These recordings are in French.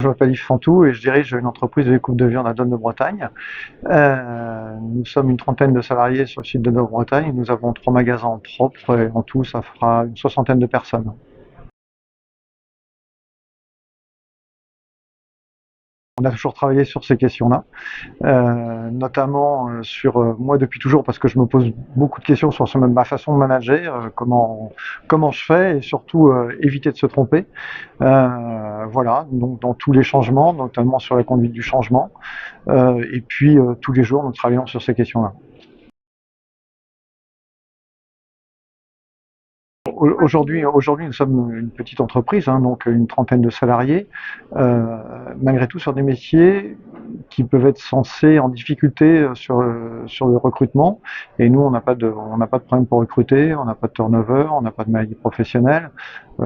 Je m'appelle Yves Fantou et je dirige une entreprise de découpe de viande à Donne de Bretagne. Nous sommes une trentaine de salariés sur le site de Donne de Bretagne. Nous avons 3 magasins propres et en tout, ça fera une soixantaine de personnes. On a toujours travaillé sur ces questions-là, notamment sur moi depuis toujours parce que je me pose beaucoup de questions sur ma façon de manager, comment je fais et surtout éviter de se tromper. Voilà, donc dans tous les changements, notamment sur la conduite du changement, et puis tous les jours nous travaillons sur ces questions-là. Aujourd'hui, nous sommes une petite entreprise, hein, donc une trentaine de salariés, malgré tout sur des métiers qui peuvent être censés en difficulté sur le recrutement. Et nous, on n'a pas de problème pour recruter, on n'a pas de turnover, on n'a pas de maladie professionnelle,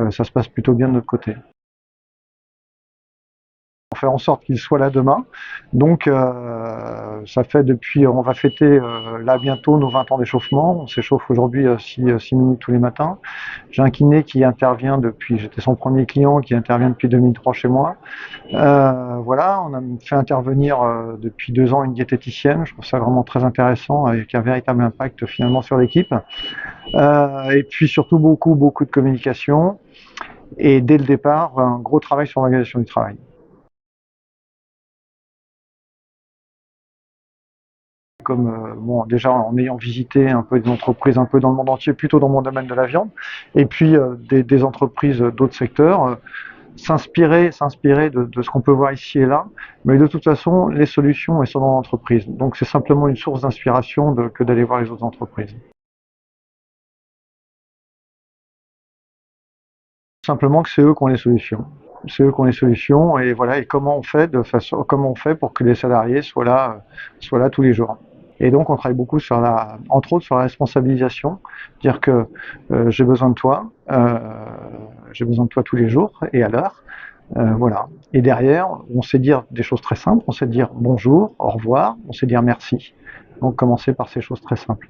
ça se passe plutôt bien de notre côté. On fait en sorte qu'il soit là demain. Donc ça fait depuis, on va fêter là bientôt nos 20 ans d'échauffement. On s'échauffe aujourd'hui 6 minutes tous les matins. J'ai un kiné qui intervient depuis, j'étais son premier client, qui intervient depuis 2003 chez moi. Voilà, on a fait intervenir depuis 2 ans une diététicienne. Je trouve ça vraiment très intéressant avec un véritable impact finalement sur l'équipe. Et puis surtout beaucoup de communication. Et dès le départ, un gros travail sur l'organisation du travail. Comme bon, déjà en ayant visité un peu des entreprises un peu dans le monde entier, plutôt dans mon domaine de la viande, et puis des entreprises d'autres secteurs, s'inspirer de ce qu'on peut voir ici et là, mais de toute façon, les solutions elles sont dans l'entreprise. Donc c'est simplement une source d'inspiration que d'aller voir les autres entreprises. Simplement que c'est eux qui ont les solutions. C'est eux qui ont les solutions et voilà, et comment on fait pour que les salariés soient là tous les jours. Et donc on travaille beaucoup entre autres sur la responsabilisation, dire que j'ai besoin de toi tous les jours et à l'heure, voilà. Et derrière, on sait dire des choses très simples, on sait dire bonjour, au revoir, on sait dire merci. Donc commencer par ces choses très simples.